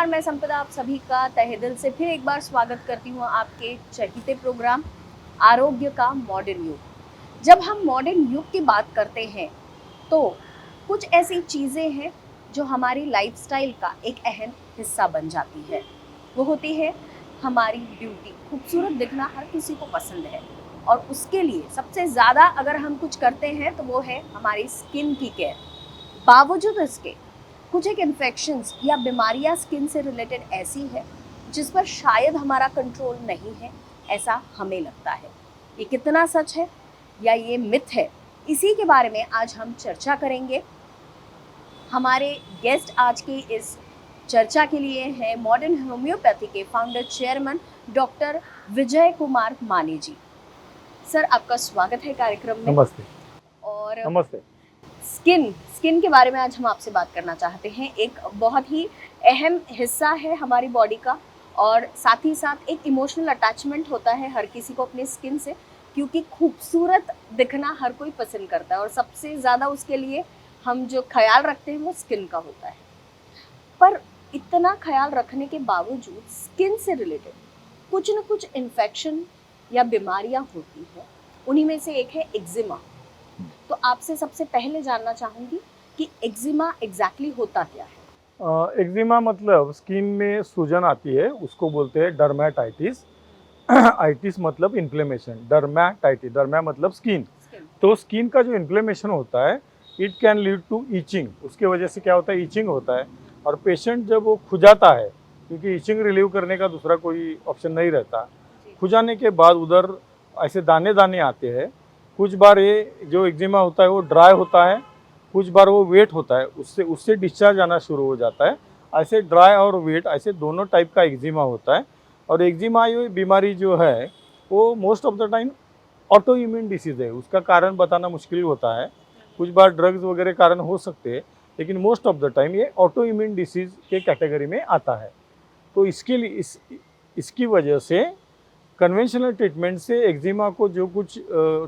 नमस्कार, मैं संपदा आप सभी का तहे दिल से फिर एक बार स्वागत करती हूँ आपके चहीते प्रोग्राम आरोग्य का मॉडर्न युग। जब हम मॉडर्न युग की बात करते हैं तो कुछ ऐसी चीज़ें हैं जो हमारी लाइफस्टाइल का एक अहम हिस्सा बन जाती है। वो होती है हमारी ब्यूटी। खूबसूरत दिखना हर किसी को पसंद है और उसके लिए सबसे ज़्यादा अगर हम कुछ करते हैं तो वो है हमारी स्किन की केयर। बावजूद इसके कुछ एक इन्फेक्शंस या बीमारियां स्किन से रिलेटेड ऐसी है जिस पर शायद हमारा कंट्रोल नहीं है, ऐसा हमें लगता है। ये कितना सच है या ये मिथ है, इसी के बारे में आज हम चर्चा करेंगे। हमारे गेस्ट आज की इस चर्चा के लिए हैं मॉडर्न होम्योपैथी के founder chairman doctor Vijay Kumar माने जी। सर, आपका स्वागत है कार्यक्रम में। नमस्ते। और नमस्ते। स्किन के बारे में आज हम आपसे बात करना चाहते हैं। एक बहुत ही अहम हिस्सा है हमारी बॉडी का और साथ ही साथ एक इमोशनल अटैचमेंट होता है हर किसी को अपनी स्किन से, क्योंकि खूबसूरत दिखना हर कोई पसंद करता है और सबसे ज़्यादा उसके लिए हम जो ख्याल रखते हैं वो स्किन का होता है। पर इतना ख्याल रखने के बावजूद स्किन से रिलेटेड कुछ न कुछ इन्फेक्शन या बीमारियां होती हैं। उन्हीं में से एक है एक्जिमा। तो आपसे सबसे पहले जानना चाहूँगी कि एक्जिमा एग्जैक्टली होता क्या है? एक्जिमा मतलब स्किन में सूजन आती है, उसको बोलते हैं डर्मेटाइटिस। आइटिस मतलब इन्फ्लेमेशन, डर्मेटाइटिस, डर्मा मतलब स्किन। तो स्किन का जो इन्फ्लेमेशन होता है it can lead to itching. उसके वजह से क्या होता है, ईचिंग होता है और पेशेंट जब वो खुजाता है, क्योंकि ईचिंग रिलीव करने का दूसरा कोई ऑप्शन नहीं रहता, खुजाने के बाद उधर ऐसे दाने दाने आते हैं। कुछ बार ये जो एक्जिमा होता है वो ड्राई होता है, कुछ बार वो वेट होता है, उससे उससे डिस्चार्ज आना शुरू हो जाता है। ऐसे ड्राई और वेट ऐसे दोनों टाइप का एक्जिमा होता है। और एक्जिमा ये बीमारी जो है वो most of the time auto immune disease है। उसका कारण बताना मुश्किल होता है, कुछ बार ड्रग्स वगैरह कारण हो सकते हैं, लेकिन मोस्ट ऑफ द टाइम ये ऑटो इम्यून डिसीज़ के कैटेगरी में आता है। तो इसके लिए इसकी वजह से कन्वेंशनल ट्रीटमेंट से एक्जिमा को जो कुछ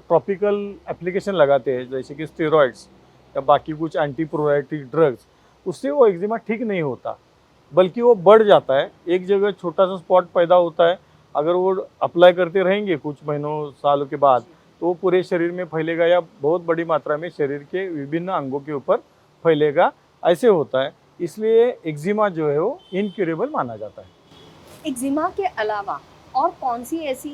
टॉपिकल एप्लीकेशन लगाते हैं, जैसे कि स्टेरॉइड्स या बाकी कुछ एंटी प्रोराइटिक ड्रग्स, उससे वो एक्जिमा ठीक नहीं होता, बल्कि वो बढ़ जाता है। एक जगह छोटा सा स्पॉट पैदा होता है, अगर वो अप्लाई करते रहेंगे कुछ महीनों सालों के बाद तो वो पूरे शरीर में फैलेगा या बहुत बड़ी मात्रा में शरीर के विभिन्न अंगों के ऊपर फैलेगा, ऐसे होता है। इसलिए एक्जिमा जो है वो इनक्यूरेबल माना जाता है। एक्जिमा के अलावा और कौन सी ऐसी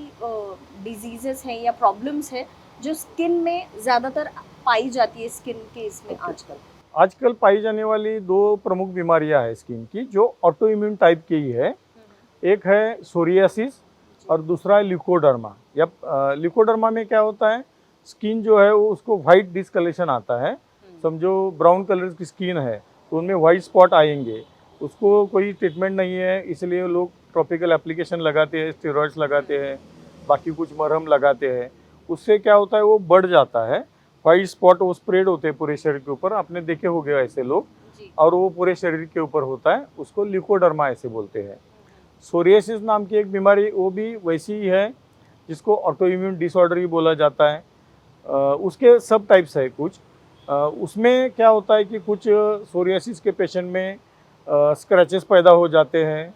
डिजीजेस हैं या प्रॉब्लम्स हैं जो स्किन में ज़्यादातर पाई जाती है स्किन के इसमें आजकल? आजकल पाई जाने वाली दो प्रमुख बीमारियां हैं स्किन की, जो ऑटो इम्यून टाइप की ही है। एक है सोरियासिस और दूसरा है ल्यूकोडर्मा। या ल्यूकोडर्मा में क्या होता है, स्किन जो है वो उसको वाइट डिस्कलेशन आता है। समझो ब्राउन कलर की स्किन है तो उनमें वाइट स्पॉट आएंगे, उसको कोई ट्रीटमेंट नहीं है, इसलिए लोग टॉपिकल एप्लीकेशन लगाते हैं, स्टेरॉइड्स लगाते हैं, बाकी कुछ मरहम लगाते हैं। उससे क्या होता है, वो बढ़ जाता है। वाइट स्पॉट वो स्प्रेड होते हैं पूरे शरीर के ऊपर, आपने देखे होंगे ऐसे लोग, और वो पूरे शरीर के ऊपर होता है, उसको ल्यूकोडर्मा ऐसे बोलते हैं। सोरियासिस नाम की एक बीमारी वो भी वैसी ही है, जिसको ऑटो इम्यून डिसऑर्डर ही बोला जाता है। उसके सब टाइप्स है कुछ। उसमें क्या होता है कि कुछ सोरियासिस के पेशेंट में स्क्रैचेस पैदा हो जाते हैं,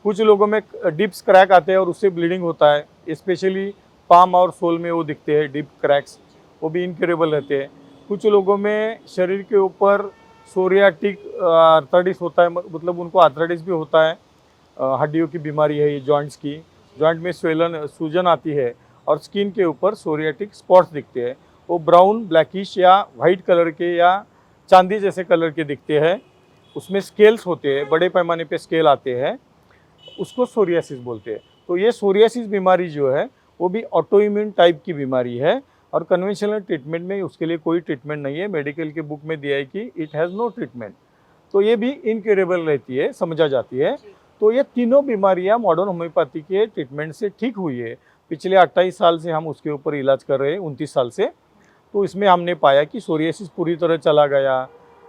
कुछ लोगों में डिप्स क्रैक आते हैं और उससे ब्लीडिंग होता है। स्पेशली पाम और सोल में वो दिखते हैं डिप क्रैक्स, वो भी इनक्यूरेबल रहते हैं। कुछ लोगों में शरीर के ऊपर सोरियाटिक आर्थराइटिस होता है, मतलब उनको आर्थराइटिस भी होता है। हड्डियों की बीमारी है ये, जॉइंट्स की, जॉइंट में स्वेलन सूजन आती है और स्किन के ऊपर सोरियाटिक स्पॉट्स दिखते हैं। वो ब्राउन, ब्लैकिश या वाइट कलर के या चांदी जैसे कलर के दिखते हैं। उसमें स्केल्स होते हैं, बड़े पैमाने पे स्केल आते हैं, उसको सोरियासिस बोलते हैं। तो ये सोरियासिस बीमारी जो है वो भी ऑटो इम्यून टाइप की बीमारी है और कन्वेंशनल ट्रीटमेंट में उसके लिए कोई ट्रीटमेंट नहीं है। मेडिकल के बुक में दिया है कि इट हैज़ नो ट्रीटमेंट, तो ये भी इनक्यूरेबल रहती है, समझा जाती है। तो ये तीनों बीमारियां मॉडर्न होम्योपैथी के ट्रीटमेंट से ठीक हुई है। पिछले 28 साल से हम उसके ऊपर इलाज कर रहे हैं, 29 साल से। तो इसमें हमने पाया कि सोरियासिस पूरी तरह चला गया,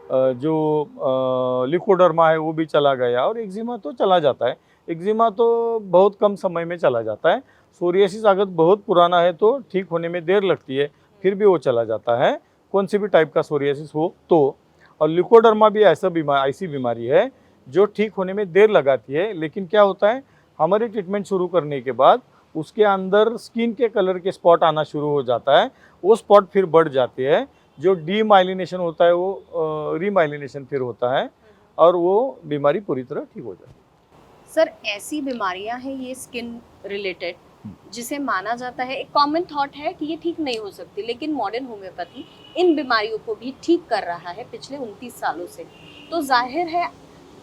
जो ल्यूकोडर्मा है वो भी चला गया और एक्जिमा तो चला जाता है। एक्जिमा तो बहुत कम समय में चला जाता है। सोरियासिस अगर बहुत पुराना है तो ठीक होने में देर लगती है, फिर भी वो चला जाता है, कौन सी भी टाइप का सोरियासिस हो तो। और ल्यूकोडर्मा भी ऐसी बीमारी है जो ठीक होने में देर लगाती है, लेकिन क्या होता है हमारी ट्रीटमेंट शुरू करने के बाद उसके अंदर स्किन के कलर के स्पॉट आना शुरू हो जाता है, वो स्पॉट फिर बढ़ जाते हैं, जो डीमाइलिनेशन होता है वो रीमाइलिनेशन फिर होता है और वो बीमारी पूरी तरह ठीक हो जाती है। सर ऐसी बीमारियां हैं ये स्किन रिलेटेड जिसे माना जाता है, एक कॉमन थॉट है कि ये ठीक नहीं हो सकती, लेकिन मॉडर्न होम्योपैथी इन बीमारियों को भी ठीक कर रहा है पिछले 29 सालों से। तो जाहिर है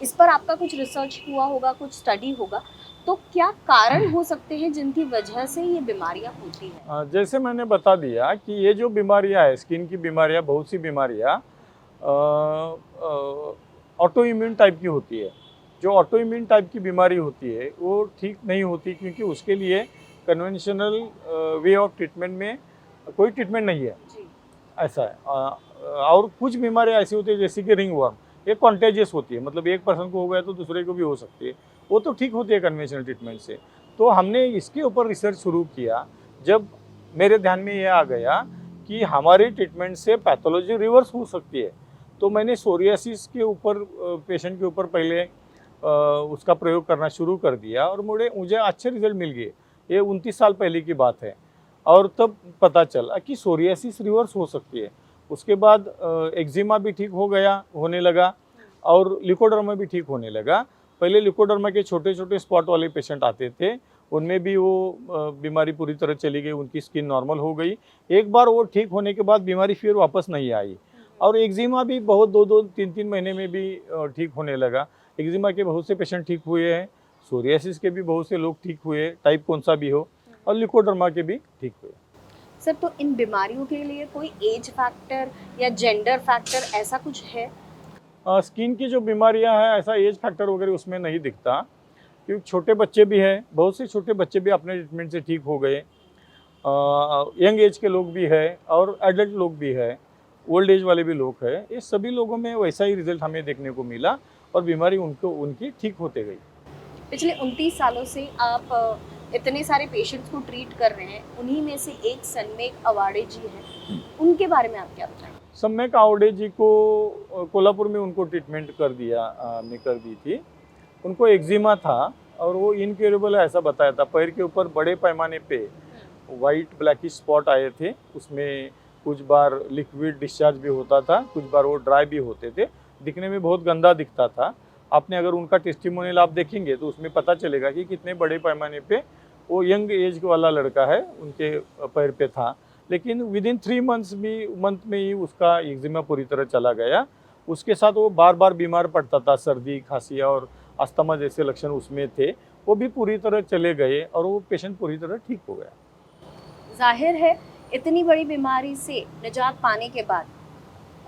इस पर आपका कुछ रिसर्च हुआ होगा, कुछ स्टडी होगा, तो क्या कारण हो सकते हैं जिनकी वजह से ये बीमारियां होती हैं? जैसे मैंने बता दिया कि ये जो बीमारियां है, स्किन की बीमारियां, बहुत सी बीमारियां ऑटो इम्यून टाइप की होती है। जो ऑटो इम्यून टाइप की बीमारी होती है वो ठीक नहीं होती, क्योंकि उसके लिए कन्वेंशनल वे ऑफ ट्रीटमेंट में कोई ट्रीटमेंट नहीं है, जी। ऐसा है। और कुछ बीमारियां ऐसी होती है जैसे कि रिंग वर्म, ये कॉन्टेजियस होती है, मतलब एक पर्सन को हो गया तो दूसरे को भी हो सकती है, वो तो ठीक होती है कन्वेंशनल ट्रीटमेंट से। तो हमने इसके ऊपर रिसर्च शुरू किया जब मेरे ध्यान में ये आ गया कि हमारी ट्रीटमेंट से पैथोलॉजी रिवर्स हो सकती है। तो मैंने सोरियासिस के ऊपर पेशेंट के ऊपर पहले उसका प्रयोग करना शुरू कर दिया और मुझे अच्छे रिजल्ट मिल गए। ये 29 साल पहले की बात है और तब पता चला कि सोरियासिस रिवर्स हो सकती है। उसके बाद एक्जिमा भी ठीक होने लगा और लिकोडर्मा भी ठीक होने लगा। पहले लिकोडर्मा के छोटे छोटे स्पॉट वाले पेशेंट आते थे, उनमें भी वो बीमारी पूरी तरह चली गई, उनकी स्किन नॉर्मल हो गई। एक बार वो ठीक होने के बाद बीमारी फिर वापस नहीं आई और एक्जिमा भी बहुत 2-3 महीने में भी ठीक होने लगा। एक्जिमा के बहुत से पेशेंट ठीक हुए हैं, सोरियासिस के भी बहुत से लोग ठीक हुए, टाइप कौन सा भी हो, और लिकोडर्मा के भी ठीक हुए। सर तो इन बीमारियों के लिए कोई एज फैक्टर या जेंडर फैक्टर ऐसा कुछ है? स्किन की जो बीमारियां हैं ऐसा एज फैक्टर वगैरह उसमें नहीं दिखता, क्योंकि छोटे बच्चे भी हैं, बहुत से छोटे बच्चे भी अपने ट्रीटमेंट से ठीक हो गए। यंग एज के लोग भी हैं और एडल्ट लोग भी हैं, ओल्ड एज वाले भी लोग हैं। ये सभी लोगों में वैसा ही रिजल्ट हमें देखने को मिला और बीमारी उनकी ठीक होते गई। पिछले 29 सालों से आप इतने सारे पेशेंट्स को ट्रीट कर रहे हैं, उन्हीं में से एक सनमेक अवार्डे जी हैं, उनके बारे में आप क्या बताएंगे? सम्यक आवड़े जी को कोल्हापुर में उनको ट्रीटमेंट कर दी थी। उनको एक्जिमा था और वो इनक्योरेबल है ऐसा बताया था। पैर के ऊपर बड़े पैमाने पे वाइट ब्लैकिश स्पॉट आए थे, उसमें कुछ बार लिक्विड डिस्चार्ज भी होता था, कुछ बार वो ड्राई भी होते थे, दिखने में बहुत गंदा दिखता था। आपने अगर उनका टेस्टिमोनियल आप देखेंगे तो उसमें पता चलेगा कि कितने बड़े पैमाने पे वो यंग एज वाला लड़का है, उनके पैर पे था। लेकिन विद इन 3 मंथ में ही उसका एक्जिमा पूरी तरह चला गया। उसके साथ वो बार बार बीमार पड़ता था, सर्दी, खांसी और अस्थमा जैसे लक्षण उसमें थे, वो भी पूरी तरह चले गए और वो पेशेंट पूरी तरह ठीक हो गया। जाहिर है इतनी बड़ी बीमारी से निजात पाने के बाद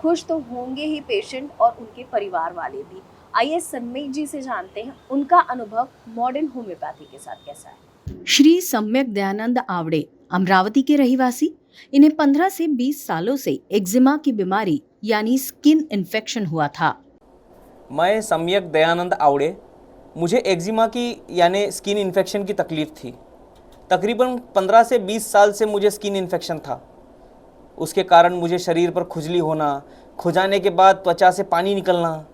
खुश तो होंगे ही पेशेंट और उनके परिवार वाले भी। आइए सनमेक जी से जानते हैं उनका अनुभव मॉडर्न होम्योपैथी के साथ कैसा है। श्री सम्यक दयानंद आवड़े अमरावती के रहिवासी, इन्हें 15 से 20 सालों से एक्जिमा की बीमारी यानी स्किन इन्फेक्शन हुआ था। मैं सम्यक दयानंद आवड़े, मुझे एक्जिमा की यानी स्किन इन्फेक्शन की तकलीफ़ थी। तकरीबन 15 से 20 साल से मुझे स्किन इन्फेक्शन था। उसके कारण मुझे शरीर पर खुजली होना, खुजाने के बाद त्वचा से पानी निकलना,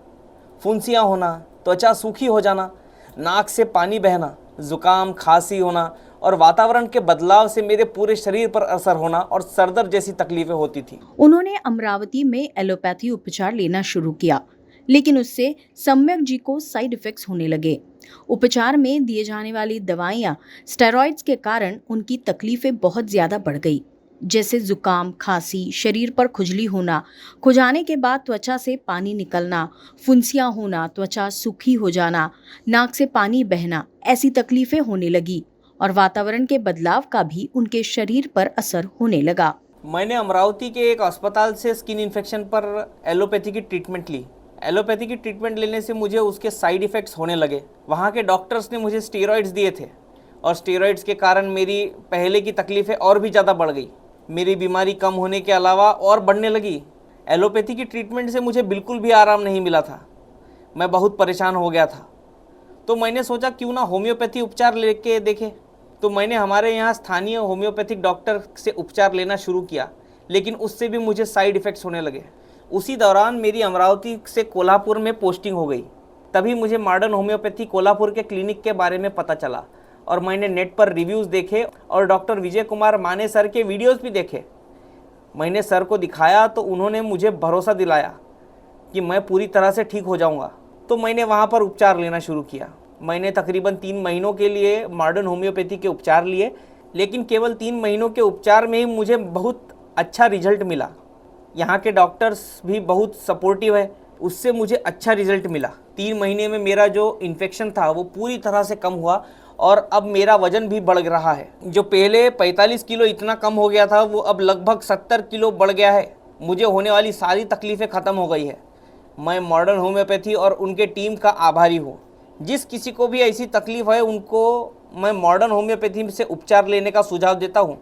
फुंसियाँ होना, त्वचा सूखी हो जाना, नाक से पानी बहना, ज़ुकाम, खांसी होना और वातावरण के बदलाव से मेरे पूरे शरीर पर असर होना और सरदर्द जैसी तकलीफें होती थी। उन्होंने अमरावती में एलोपैथी उपचार लेना शुरू किया, लेकिन उससे सम्यक जी को साइड इफेक्ट्स होने लगे। उपचार में दिए जाने वाली दवाइयाँ स्टेरॉइड्स के कारण उनकी तकलीफें बहुत ज़्यादा बढ़ गई, जैसे जुकाम, खांसी, शरीर पर खुजली होना, खुजाने के बाद त्वचा से पानी निकलना, फुंसियाँ होना, त्वचा सूखी हो जाना, नाक से पानी बहना, ऐसी तकलीफें होने लगी और वातावरण के बदलाव का भी उनके शरीर पर असर होने लगा। मैंने अमरावती के एक अस्पताल से स्किन इन्फेक्शन पर एलोपैथी की ट्रीटमेंट ली। एलोपैथी की ट्रीटमेंट लेने से मुझे उसके साइड इफ़ेक्ट्स होने लगे। वहाँ के डॉक्टर्स ने मुझे स्टेरॉइड्स दिए थे और स्टेरॉइड्स के कारण मेरी पहले की तकलीफ़ें और भी ज़्यादा बढ़ गई। मेरी बीमारी कम होने के अलावा और बढ़ने लगी। एलोपैथी की ट्रीटमेंट से मुझे बिल्कुल भी आराम नहीं मिला था। मैं बहुत परेशान हो गया था। तो मैंने सोचा क्यों ना होम्योपैथी उपचार लेके देखे। तो मैंने हमारे यहाँ स्थानीय होम्योपैथिक डॉक्टर से उपचार लेना शुरू किया, लेकिन उससे भी मुझे साइड इफ़ेक्ट्स होने लगे। उसी दौरान मेरी अमरावती से कोल्हापुर में पोस्टिंग हो गई। तभी मुझे मॉडर्न होम्योपैथी कोल्हापुर के क्लिनिक के बारे में पता चला और मैंने नेट पर रिव्यूज़ देखे और डॉक्टर विजय कुमार माने सर के वीडियोस भी देखे। मैंने सर को दिखाया तो उन्होंने मुझे भरोसा दिलाया कि मैं पूरी तरह से ठीक हो जाऊंगा। तो मैंने वहाँ पर उपचार लेना शुरू किया। मैंने तकरीबन 3 महीनों के लिए मॉडर्न होम्योपैथी के उपचार लिए, लेकिन केवल 3 महीनों के उपचार में ही मुझे बहुत अच्छा रिजल्ट मिला। यहाँ के डॉक्टर्स भी बहुत सपोर्टिव है, उससे मुझे अच्छा रिजल्ट मिला। 3 महीने में मेरा जो इन्फेक्शन था वो पूरी तरह से कम हुआ और अब मेरा वजन भी बढ़ रहा है। जो पहले 45 किलो इतना कम हो गया था वो अब लगभग 70 किलो बढ़ गया है। मुझे होने वाली सारी तकलीफ़ें ख़त्म हो गई है। मैं मॉडर्न होम्योपैथी और उनके टीम का आभारी हूँ। जिस किसी को भी ऐसी तकलीफ़ है उनको मैं मॉडर्न होम्योपैथी से उपचार लेने का सुझाव देता हूँ।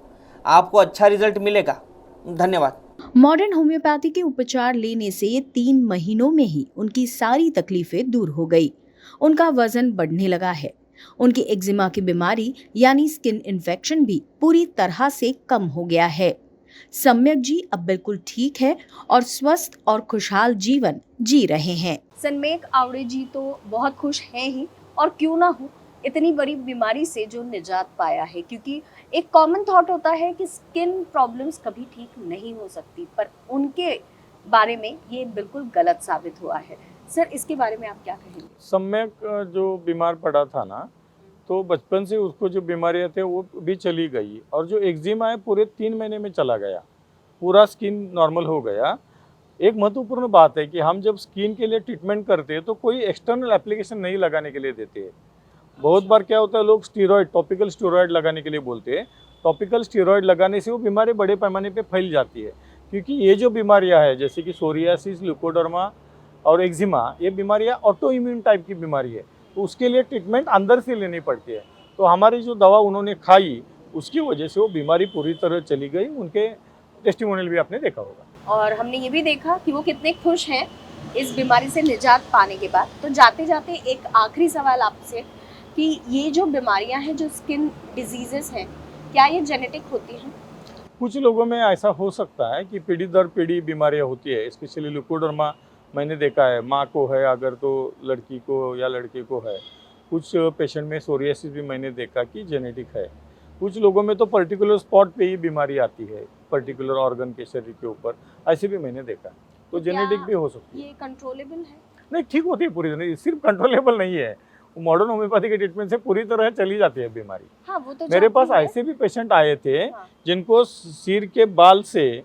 आपको अच्छा रिजल्ट मिलेगा। धन्यवाद। मॉडर्न होम्योपैथी के उपचार लेने से 3 महीनों में ही उनकी सारी तकलीफें दूर हो गई। उनका वजन बढ़ने लगा है। उनकी एक्जिमा की बीमारी यानी स्किन इन्फेक्शन भी पूरी तरह से कम हो गया है। सम्यक जी अब बिल्कुल ठीक है और स्वस्थ और खुशहाल जीवन जी रहे हैं। सन्मेक आवड़े जी तो बहुत खुश हैं ही, और क्यों ना हो, इतनी बड़ी बीमारी से जो निजात पाया है। क्योंकि एक कॉमन थॉट होता है कि स्किन प्रॉब्लम्स कभी ठीक नहीं हो सकती, पर उनके बारे में ये बिल्कुल गलत साबित हुआ है। सर, इसके बारे में आप क्या कहेंगे? सम्यक जो बीमार पड़ा था ना, तो बचपन से उसको जो बीमारियां थे वो भी चली गई, और जो एक्जिमा है पूरे 3 महीने में चला गया, पूरा स्किन नॉर्मल हो गया। एक महत्वपूर्ण बात है कि हम जब स्किन के लिए ट्रीटमेंट करते हैं तो कोई एक्सटर्नल एप्लीकेशन नहीं लगाने के लिए देते हैं। बहुत बार क्या होता है, लोग स्टीरॉयड, टॉपिकल स्टीरॉयड लगाने के लिए बोलते हैं। टॉपिकल स्टीरॉयड लगाने से वो बीमारी बड़े पैमाने पे फैल जाती है, क्योंकि ये जो बीमारियां हैं जैसे कि सोरियासिस, ल्यूकोडर्मा और एक्जिमा, ये बीमारियां ऑटो इम्यून टाइप की बीमारी है, तो उसके लिए ट्रीटमेंट अंदर से लेनी पड़ती है। तो हमारी जो दवा उन्होंने खाई उसकी वजह से वो बीमारी पूरी तरह चली गई। उनके टेस्टिमोनियल भी आपने देखा होगा। और हमने ये भी देखा कि वो कितने खुश हैं इस बीमारी से निजात पाने के बाद। तो जाते जाते एक आखिरी सवाल आपसे कि ये जो बीमारियां हैं, जो स्किन डिजीजेस हैं, क्या ये जेनेटिक होती हैं? कुछ लोगों में ऐसा हो सकता है कि पीढ़ी दर पीढ़ी बीमारियां होती है। स्पेशली ल्यूकोडर्मा मैंने देखा है, माँ को है अगर तो लड़की को या लड़के को है। कुछ पेशेंट में सोरियासिस भी मैंने देखा कि जेनेटिक है। कुछ लोगों में तो पर्टिकुलर स्पॉट पे ही बीमारी आती है, पर्टिकुलर ऑर्गन के शरीर के ऊपर, ऐसे भी मैंने देखा। तो जेनेटिक भी हो सकती है। ये कंट्रोलेबल है? नहीं, ठीक होती है पूरी तरह, सिर्फ कंट्रोलेबल नहीं है। मॉडर्न होम्योपैथी के ट्रीटमेंट से पूरी तरह चली जाती है बीमारी। हाँ, वो तो मेरे पास जानती हूँ। ऐसे भी पेशेंट आए थे हाँ। जिनको सिर के बाल से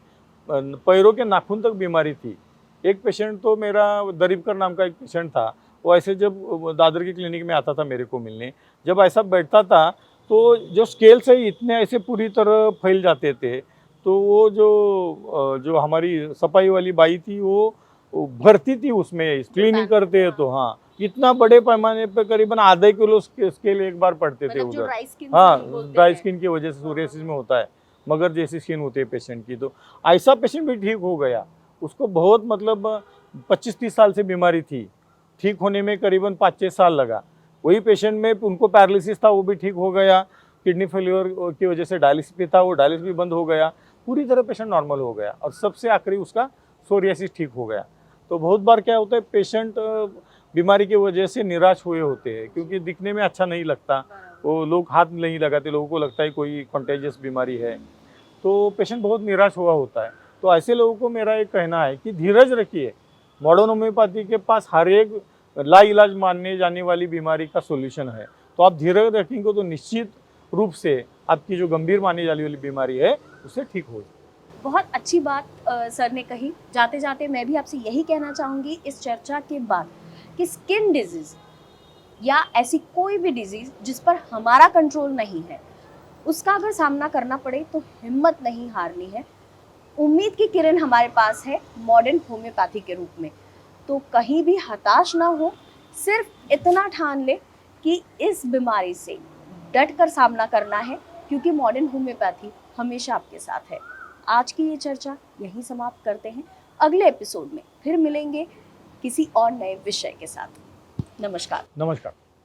पैरों के नाखून तक बीमारी थी। एक पेशेंट तो मेरा दरीबकर नाम का एक पेशेंट था, वो ऐसे जब दादर की क्लिनिक में आता था मेरे को मिलने, जब ऐसा बैठता था तो जो स्केल से इतने ऐसे पूरी तरह फैल जाते थे, तो वो जो हमारी सफाई वाली बाई थी वो भरती थी उसमें, क्लीनिंग करते हैं तो हाँ, इतना बड़े पैमाने पे करीबन आधे किलो स्केल एक बार पड़ते थे मतलब जो उधर। ड्राई स्किन हाँ, बोलते ड्राई हैं। स्किन की वजह से सोरियासिस में होता है, मगर जैसी स्किन होती है पेशेंट की, तो ऐसा पेशेंट भी ठीक हो गया। उसको बहुत मतलब 25-30 साल से बीमारी थी, ठीक होने में करीबन 5-6 साल लगा। वही पेशेंट में उनको पैरालिसिस था, वो भी ठीक हो गया। किडनी फेल्योर की वजह से डायलिसिस भी था, वो डायलिसिस भी बंद हो गया, पूरी तरह पेशेंट नॉर्मल हो गया, और सबसे आखिरी उसका सोरियासिस ठीक हो गया। तो बहुत बार क्या होता है, पेशेंट बीमारी की वजह से निराश हुए होते हैं, क्योंकि दिखने में अच्छा नहीं लगता, वो लोग हाथ नहीं लगाते, लोगों को लगता है कोई कॉन्टेजियस बीमारी है, तो पेशेंट बहुत निराश हुआ होता है। तो ऐसे लोगों को मेरा एक कहना है कि धीरज रखिए। मॉडर्न होम्योपैथी के पास हर एक लाइलाज मानने जाने वाली बीमारी का सोल्यूशन है, तो आप धीरज रखेंगे तो निश्चित रूप से आपकी जो गंभीर मानी जाने वाली बीमारी है उससे ठीक हो। बहुत अच्छी बात सर ने कही। जाते जाते मैं भी आपसे यही कहना चाहूँगी इस चर्चा के बाद कि स्किन डिजीज़ या ऐसी कोई भी डिजीज़ जिस पर हमारा कंट्रोल नहीं है, उसका अगर सामना करना पड़े तो हिम्मत नहीं हारनी है। उम्मीद की किरण हमारे पास है मॉडर्न होम्योपैथी के रूप में। तो कहीं भी हताश ना हो, सिर्फ इतना ठान ले कि इस बीमारी से डट कर सामना करना है, क्योंकि मॉडर्न होम्योपैथी हमेशा आपके साथ है। आज की ये चर्चा यहीं समाप्त करते हैं। अगले एपिसोड में फिर मिलेंगे किसी और नए विषय के साथ। नमस्कार। नमस्कार।